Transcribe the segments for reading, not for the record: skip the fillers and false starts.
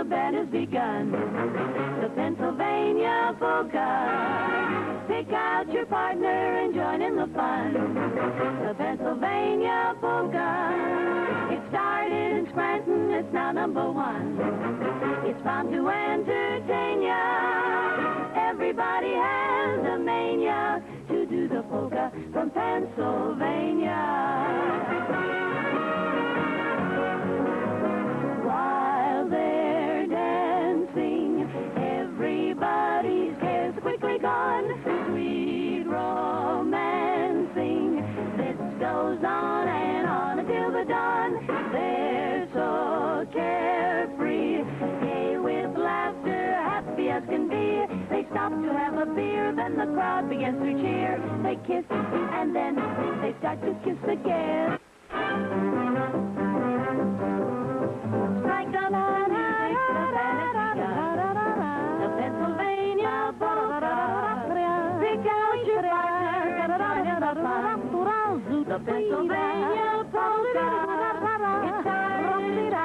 band has begun. The Pennsylvania polka. Pick out your partner and join in the fun. The Pennsylvania polka. It started in Scranton, it's now #1. It's bound to entertain ya. Everybody has a mania to do the polka from Pennsylvania. While they're dancing, everybody's cares quickly gone. Sweet romancing, this goes on and on until the dawn. They're so carefree, gay with laughter, happy as can be. They stop to have a beer, then the crowd begins to cheer. They kiss, and then they start to kiss again. Strike the music, the band has begun. The Pennsylvania polka. Pick out your partner and join in the fun. The Pennsylvania polka. It started in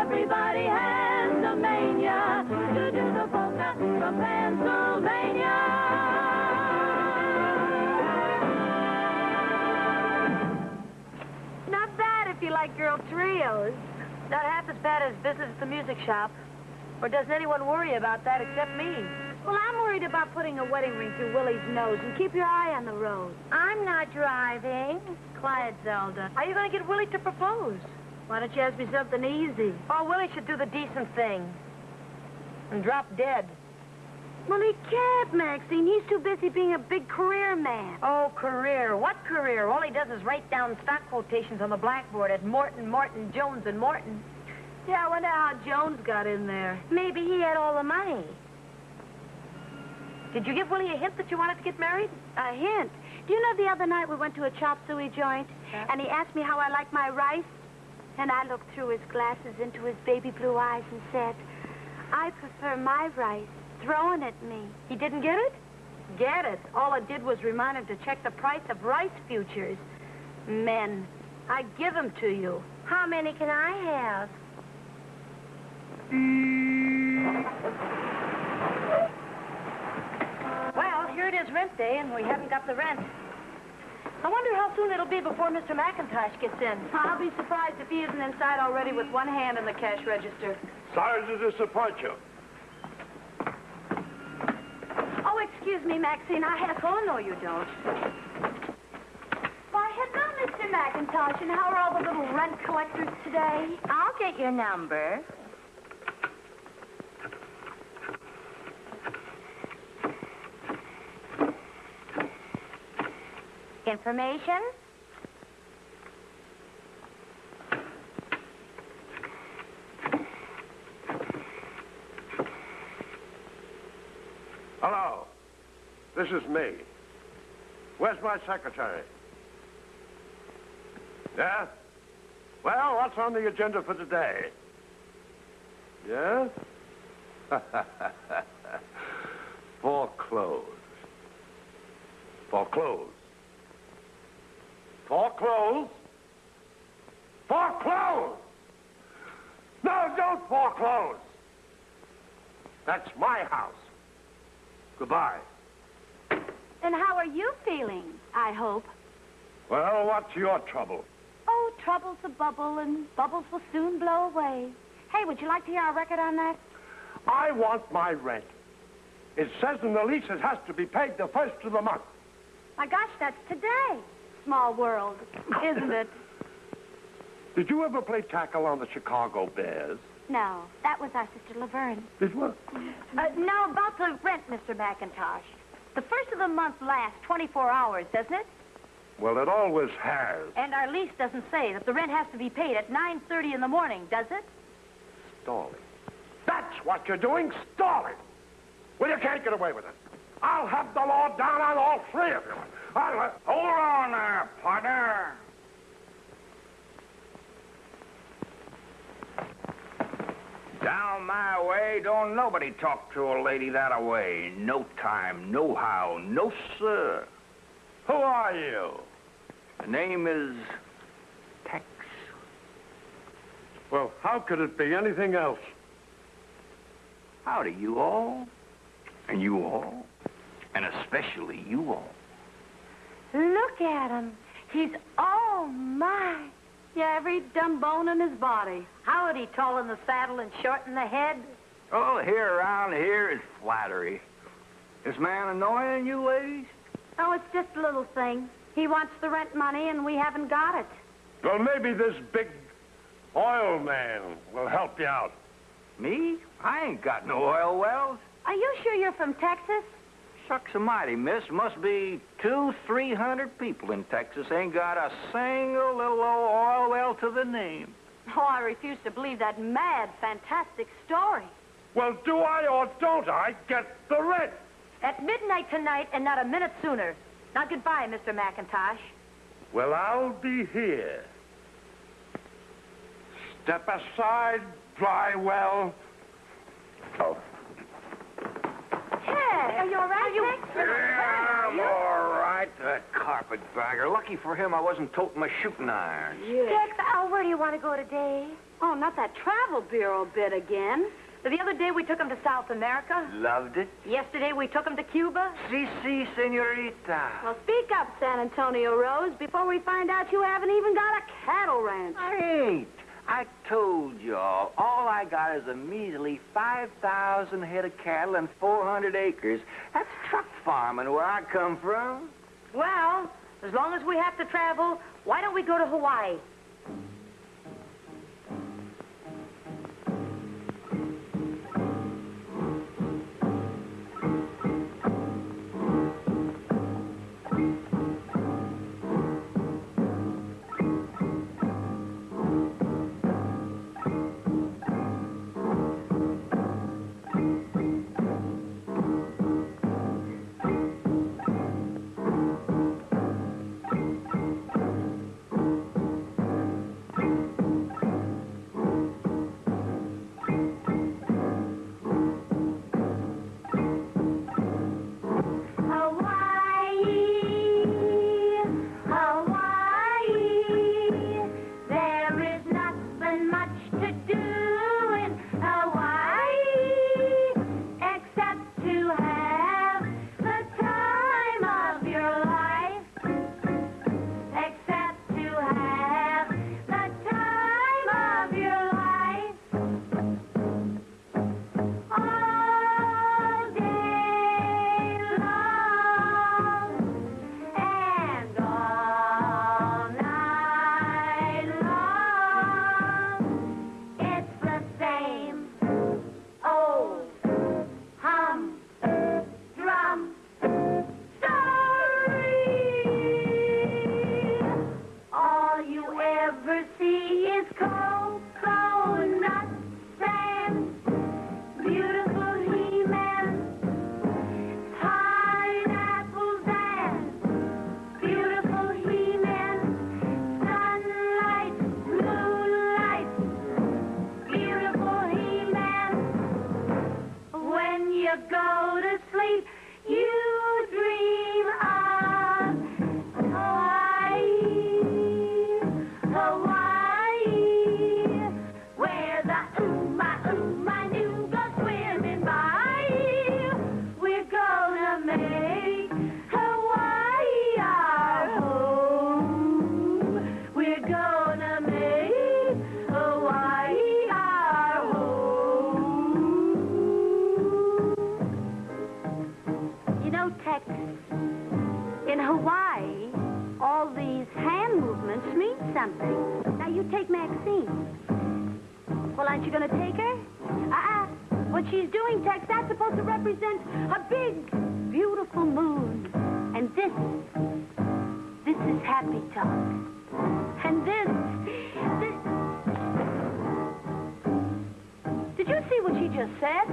Everybody has a mania to do the polka from Pennsylvania. Not bad if you like girl trios. Not half as bad as business at the music shop. Or doesn't anyone worry about that except me? Well, I'm worried about putting a wedding ring through Willie's nose, and keep your eye on the road. I'm not driving. Quiet, Zelda. How are you going to get Willie to propose? Why don't you ask me something easy? Oh, Willie should do the decent thing. And drop dead. Well, he can't, Maxine. He's too busy being a big career man. Oh, career. What career? All he does is write down stock quotations on the blackboard at Morton, Morton, Jones, and Morton. Yeah, I wonder how Jones got in there. Maybe he had all the money. Did you give Willie a hint that you wanted to get married? A hint? Do you know the other night we went to a chop suey joint, and he asked me how I like my rice? And I looked through his glasses into his baby blue eyes and said, I prefer my rice thrown at me. He didn't get it? Get it. All it did was remind him to check the price of rice futures. Men. I give them to you. How many can I have? Well, here it is rent day, and we haven't got the rent. I wonder how soon it'll be before Mr. McIntosh gets in. I'll be surprised if he isn't inside already with one hand in the cash register. Sorry to disappoint you. Oh, excuse me, Maxine. I have... Oh, no, you don't. Why, hello, Mr. McIntosh. And how are all the little rent collectors today? I'll get your number. Information? Hello. This is me. Where's my secretary? Yeah? Well, what's on the agenda for today? Yeah? Foreclosed. Foreclosed. Foreclosed? Foreclosed! No, don't foreclose! That's my house. Goodbye. And how are you feeling, I hope? Well, what's your trouble? Oh, trouble's a bubble, and bubbles will soon blow away. Hey, would you like to hear our record on that? I want my rent. It says in the lease it has to be paid the first of the month. My gosh, that's today. Small world, isn't it? Did you ever play tackle on the Chicago Bears? No, that was our sister Laverne. Did what? Now, about the rent, Mr. McIntosh. The first of the month lasts 24 hours, doesn't it? Well, it always has. And our lease doesn't say that the rent has to be paid at 9:30 in the morning, does it? Stalling. That's what you're doing, stalling. Well, you can't get away with it. I'll have the law down on all three of you. Hold on there, partner. Down my way, don't nobody talk to a lady that-a-way. No time, no how, no sir. Who are you? The name is Well, how could it be anything else? Howdy, you all. And you all. And especially you all. Look at him. He's, oh, my. Yeah, every dumb bone in his body. Howdy, tall in the saddle and short in the head. All here around here is flattery. This man annoying you ladies? Oh, it's just a little thing. He wants the rent money, and we haven't got it. Well, maybe this big oil man will help you out. Me? I ain't got no oil wells. Are you sure you're from Texas? Shucks a mighty, miss. Must be 200-300 people in Texas ain't got a single little old oil well to the name. Oh, I refuse to believe that mad, fantastic story. Well, do I or don't I get the rent? At midnight tonight and not a minute sooner. Now, goodbye, Mr. McIntosh. Well, I'll be here. Step aside, dry well. Oh. Hey, are you all right, Tex? Yeah, I'm all right. That carpetbagger. Lucky for him, I wasn't toting my shooting irons. Tex, where do you want to go today? Oh, not that travel bureau bit again. The other day we took him to South America. Loved it. Yesterday we took him to Cuba. Si, senorita. Well, speak up, San Antonio Rose, before we find out you haven't even got a cattle ranch. I ain't. I told y'all, all I got is a measly 5,000 head of cattle and 400 acres. That's truck farming where I come from. Well, as long as we have to travel, why don't we go to Hawaii? Something. Now, you take Maxine. Well, aren't you going to take her? What she's doing, Tex, that's supposed to represent a big, beautiful moon. And this is happy talk. And this. Did you see what she just said?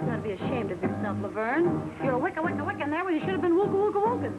You ought to be ashamed of yourself, Laverne. You're a wicka in there where you should have been wooka.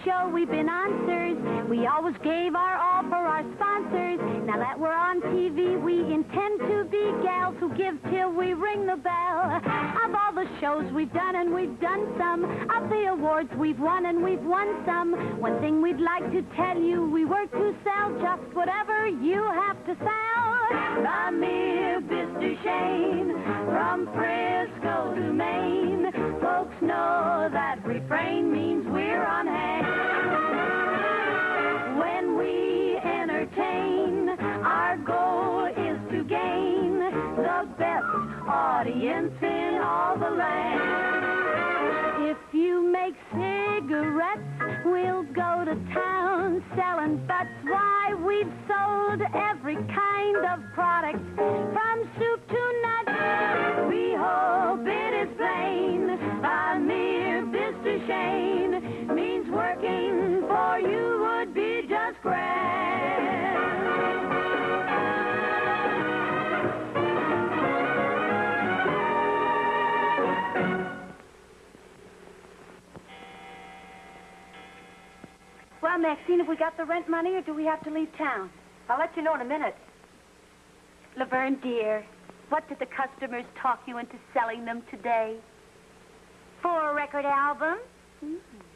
Show we've been answers. We always gave our all for our sponsors. Now that we're on TV, we intend to be gals who give till we ring the bell. Of all the shows we've done, and we've done some, of the awards we've won, and we've won some, one thing we'd like to tell you, we work to sell just whatever you have to sell. The mere Mr. Shane, from Frisco to Maine, folks know that refrain means we're on hand. When we entertain, our goal is to gain the best audience in all the land. If you make cigarettes, we'll go to town selling. That's why we've sold every kind of product, from soup to nuts. We hope it is plain. A mere Mr. Shane means working for you would be just grand. Well, Maxine, have we got the rent money, or do we have to leave town? I'll let you know in a minute. Laverne, dear, what did the customers talk you into selling them today? 4 record albums,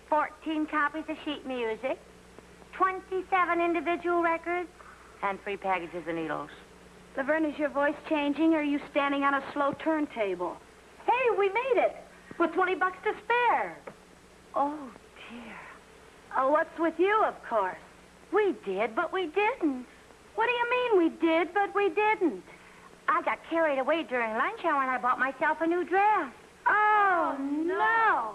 14 copies of sheet music, 27 individual records, And 3 packages of needles. Laverne, is your voice changing, or are you standing on a slow turntable? Hey, we made it! With $20 to spare. Oh, dear. Oh, what's with you, of course? We did, but we didn't. What do you mean we did, but we didn't? I got carried away during lunch hour and I bought myself a new dress. Oh, no.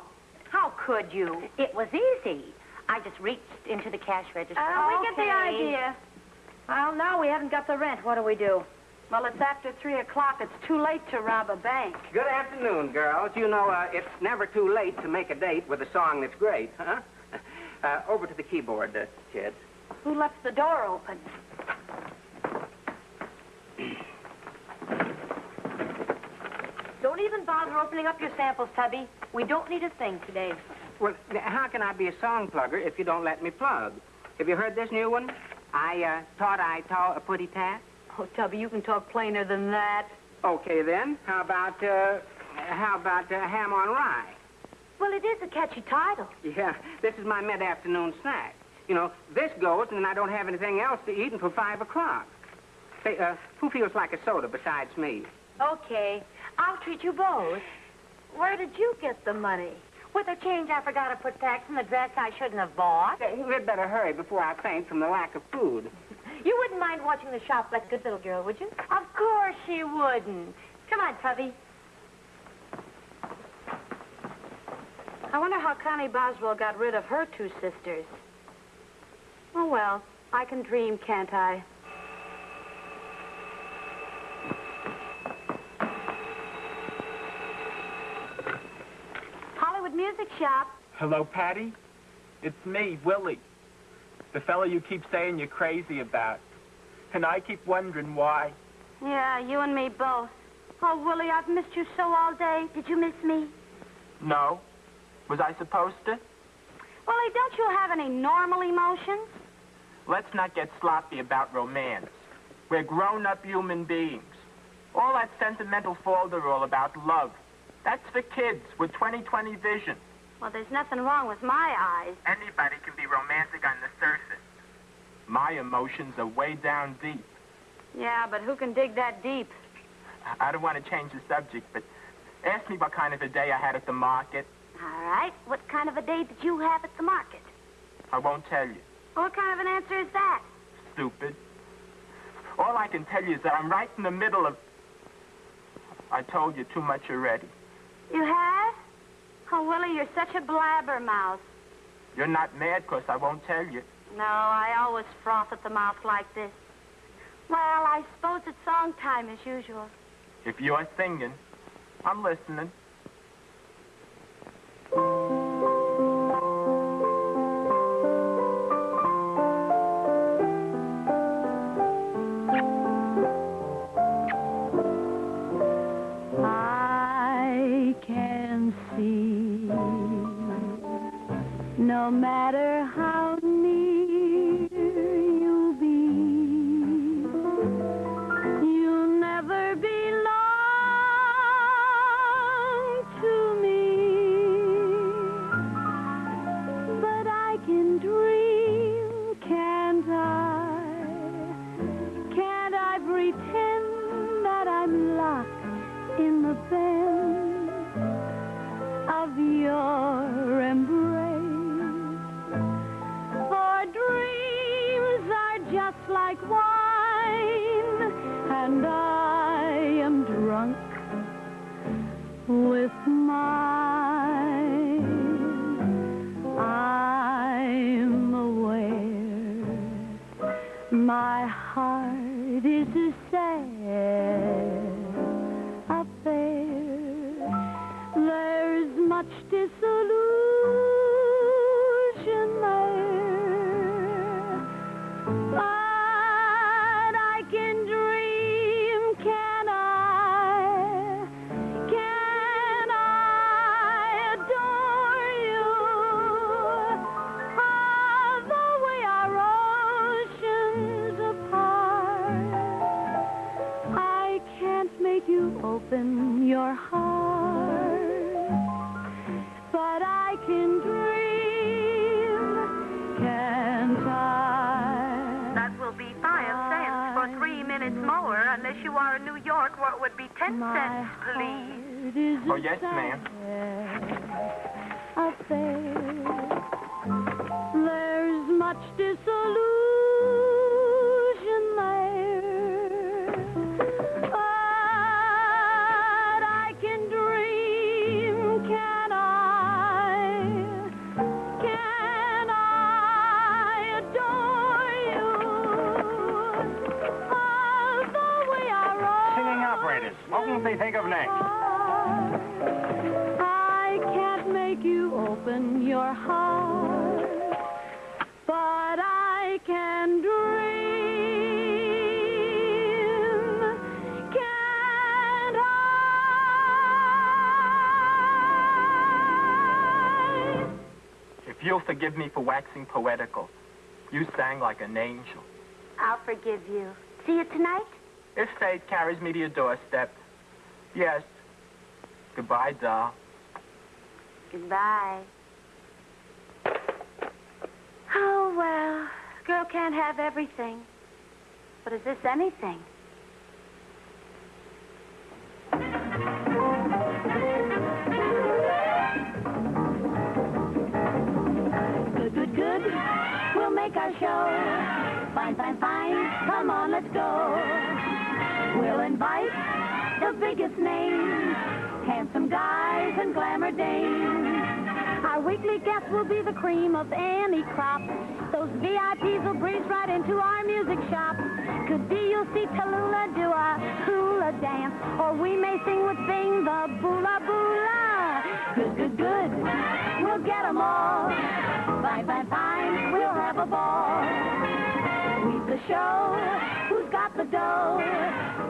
How could you? It was easy. I just reached into the cash register. We get the Okay. idea. Well, now we haven't got the rent. What do we do? Well, it's after 3 o'clock. It's too late to rob a bank. Good afternoon, girls. You know, it's never too late to make a date with a song that's great, huh? Over to the keyboard, kids. Who left the door open? Don't even bother opening up your samples, Tubby. We don't need a thing today. Well, how can I be a song plugger if you don't let me plug? Have you heard this new one? I taught a putty tat. Oh, Tubby, you can talk plainer than that. Okay, then. How about ham on rye? Well, it is a catchy title. Yeah, this is my mid-afternoon snack. You know, this goes, and then I don't have anything else to eat until 5 o'clock. Say, who feels like a soda besides me? Okay. I'll treat you both. Where did you get the money? With the change, I forgot to put tax in the dress I shouldn't have bought. We'd better hurry before I faint from the lack of food. You wouldn't mind watching the shop like a good little girl, would you? Of course she wouldn't. Come on, Tubby. I wonder how Connie Boswell got rid of her 2 sisters. Oh, well, I can dream, can't I? Hollywood Music Shop. Hello, Patty. It's me, Willie. The fellow you keep saying you're crazy about. And I keep wondering why. Yeah, you and me both. Oh, Willie, I've missed you so all day. Did you miss me? No. Was I supposed to? Willie, don't you have any normal emotions? Let's not get sloppy about romance. We're grown-up human beings. All that sentimental folderol about love, that's for kids with 20/20 vision. Well, there's nothing wrong with my eyes. Anybody can be romantic on the surface. My emotions are way down deep. Yeah, but who can dig that deep? I don't want to change the subject, but ask me what kind of a day I had at the market. All right. What kind of a day did you have at the market? I won't tell you. What kind of an answer is that? Stupid. All I can tell you is that I'm right in the middle of... I told you too much already. You have? Oh, Willie, you're such a blabbermouth. You're not mad because I won't tell you. No, I always froth at the mouth like this. Well, I suppose it's song time as usual. If you're singing, I'm listening. I can see, no matter how near you'll be, you'll never belong to me. But I can dream, can't I? Can't I pretend that I'm locked in the bend of your embrace? For dreams are just like wine, and I am drunk with mine. I'm aware my heart is a sad affair. There's much disillusion there, but I can dream, can I? Can I adore you? Although we are oceans apart, I can't make you open your heart, but I can dream, can't I? That will be 5 cents for 3 minutes more, unless you are in New York, where it would be 10 cents, please. Oh, yes, ma'am. Affair. There's much disillusion there, but I can dream, can I? Can I adore you? Although we are Singing operators, what will they think of next? I can't make you open your heart, but I can dream, can't I? If you'll forgive me for waxing poetical, you sang like an angel. I'll forgive you. See you tonight? If fate carries me to your doorstep, yes. Goodbye, doll. Goodbye. Oh, well, girl can't have everything. But is this anything? Good, good, good. We'll make our show. Fine, fine, fine. Come on, let's go. We'll invite the biggest names, handsome guys and glamour dames. Our weekly guests will be the cream of any crop. Those VIPs will breeze right into our music shop. Could be you'll see Tallulah do a hula dance, or we may sing with Bing the boola boola. Good, good, good. We'll get 'em all. Fine, fine, fine. We'll have a ball. We've the show. Who's got the dough?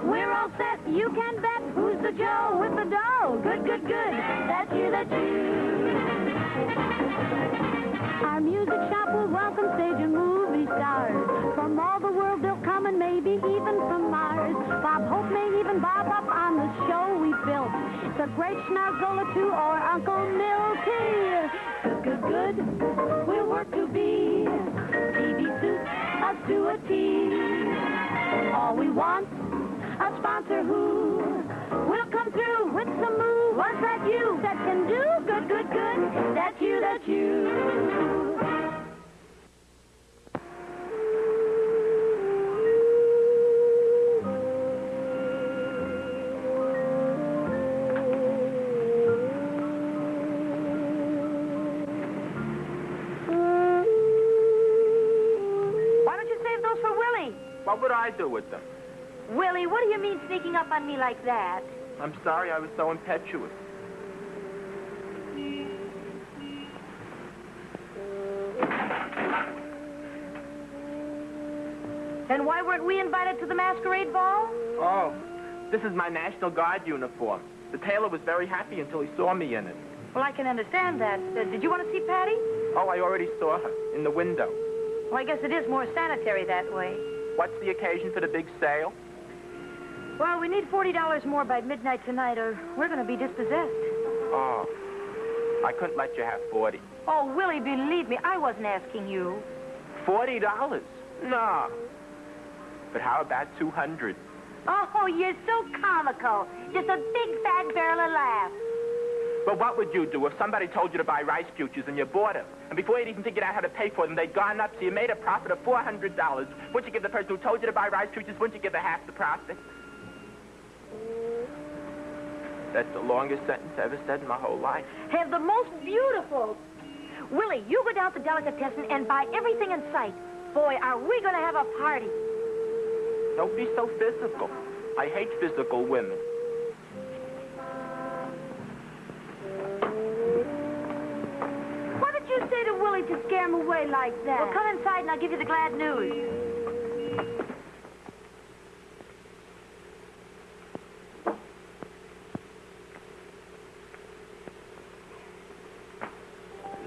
We're all set. You can bet. Who's the Joe with the dough? Good, good, good. That's you, that's you. Our music shop will welcome stage and movie stars. From all the world they'll come, and maybe even from Mars. Bob Hope may even bob up on the show we built. The great Schnarzola too, or Uncle Milty. Good, good, good. We'll work to be TV suits, us to a T. All we want, a sponsor who will come through with some moves. What's that you that can do? Good, good, good. That's you, that's you. What would I do with them? Willie, what do you mean sneaking up on me like that? I'm sorry I was so impetuous. Then why weren't we invited to the masquerade ball? Oh, this is my National Guard uniform. The tailor was very happy until he saw me in it. Well, I can understand that. Did you want to see Patty? Oh, I already saw her in the window. Well, I guess it is more sanitary that way. What's the occasion for the big sale? Well, we need $40 more by midnight tonight, or we're going to be dispossessed. Oh, I couldn't let you have 40. Oh, Willie, believe me, I wasn't asking you. $40? No. But how about 200? Oh, you're so comical. Just a big fat barrel of laughs. But what would you do if somebody told you to buy rice futures and you bought them? And before you'd even figured out how to pay for them, they'd gone up, so you made a profit of $400. Wouldn't you give the person who told you to buy rice futures, wouldn't you give her half the profit? That's the longest sentence I ever said in my whole life. Have the most beautiful. Willie, you go down to Delicatessen and buy everything in sight. Boy, are we going to have a party. Don't be so physical. I hate physical women. What did you say to Willie to scare him away like that? Well, come inside and I'll give you the glad news.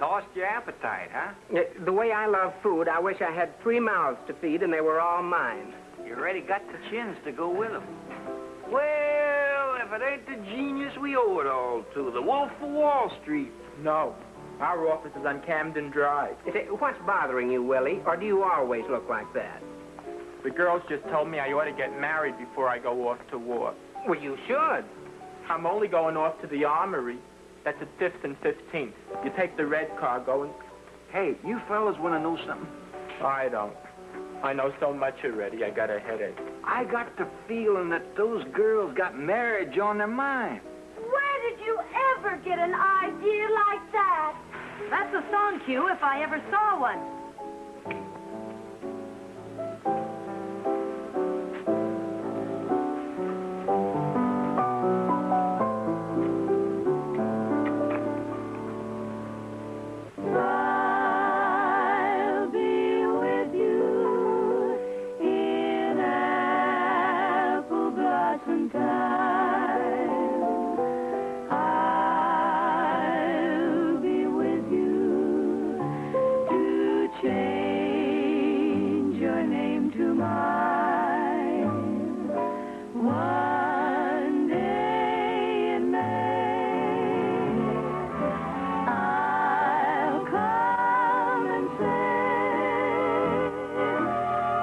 Lost your appetite, huh? The way I love food, I wish I had 3 mouths to feed and they were all mine. You already got the chins to go with them. Well, if it ain't the genius we owe it all to, the Wolf of Wall Street. No. Our office is on Camden Drive. Say, what's bothering you, Willie? Or do you always look like that? The girls just told me I ought to get married before I go off to war. Well, you should. I'm only going off to the armory. That's at 5th and 15th. You take the red car going. Hey, you fellas want to know something? I don't. I know so much already, I got a headache. I got the feeling that those girls got marriage on their mind. Where did you ever get an idea like that? That's a song cue if I ever saw one. I'll be with you in apple blossom time. I'll be with you to change your name to mine. One day in May, I'll come and say,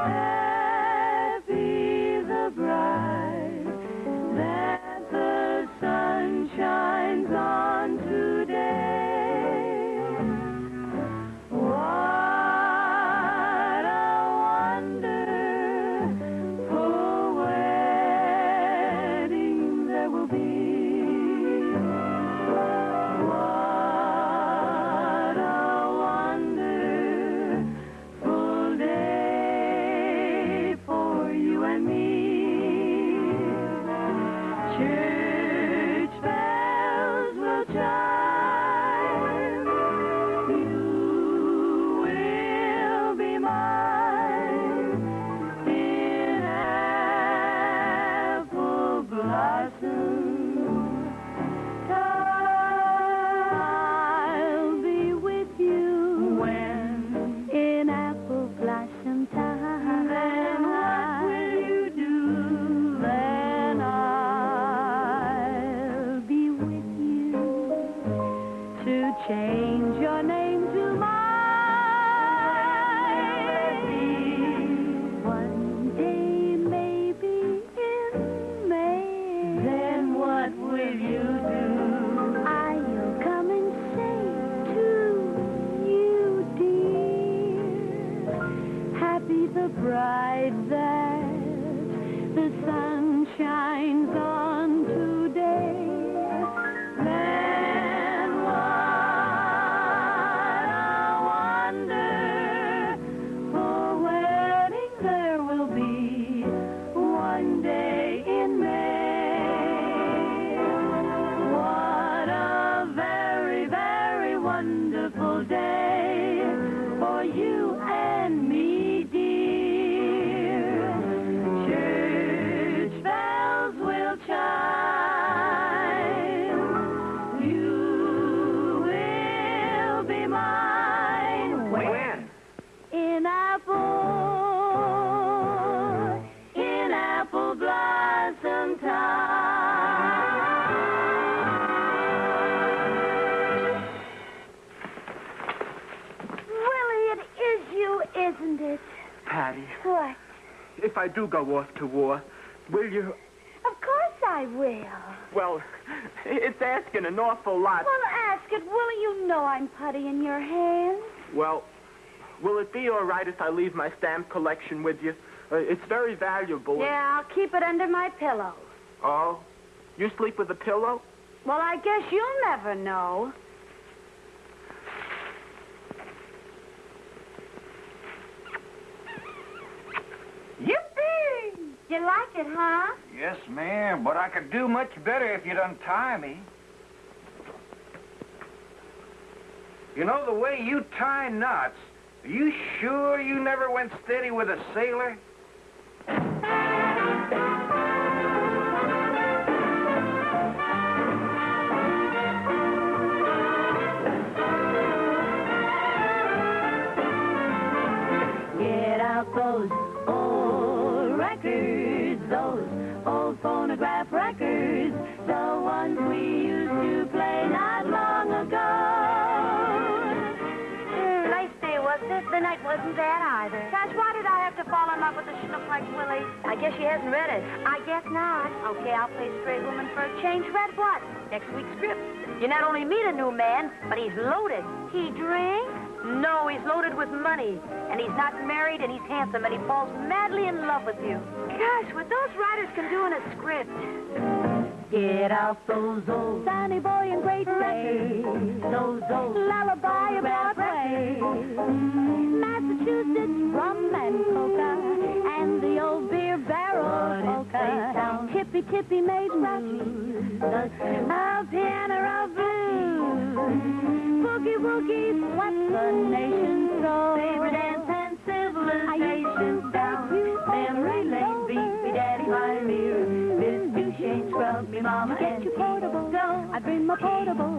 happy the bride that the sun shines on today. What a wonderful wedding there will be. What a wonderful day for you and me. Church bells will chime. You will be mine in apple blossom time. I'll be with you when in apple blossom time. Then what will you do? Then I'll be with you to change your name to mine. One day, maybe in May. Then what will you do? I'll come and say to you, dear, happy the bride that the sun shines on today. Then what a wonderful wedding there will be. isn't it? Patty, What? if I do go off to war, will you... Of course I will. Well, it's asking an awful lot. Well, ask it, will you? Know I'm putty in your hands. Well, will it be all right if I leave my stamp collection with you? It's very valuable. Yeah, I'll keep it under my pillow. Oh? You sleep with a pillow? Well, I guess you'll never know. Yippee! You like it, huh? Yes, ma'am, but I could do much better if you'd untie me. You know, the way you tie knots, are you sure you never went steady with a sailor? Get out those old records, those old phonograph records, the ones we used to play not long ago. Nice day, wasn't it? The night wasn't bad either. Gosh, why did I have to fall in love with a schnook like Willie? I guess she hasn't read it. I guess not. Okay, I'll play Stray Woman for a change. Read what? Next week's script. You not only meet a new man, but he's loaded. He drinks? No, he's loaded with money. And he's not married, and he's handsome, and he falls madly in love with you. Gosh, what those writers can do in a script. Get out those old Sonny Boy and Great Ray, those old lullaby about Ray, Massachusetts rum and coca, and the old beer barrel polka, Tippy Tippy Maid Rocky, the piano of blues, Boogie Woogie swept the nation's soul, favorite dance and civilization's down, memory lane beat me daddy my mirror, Miss Duchesne scrub me mama and Get your portable. go. I bring my portable.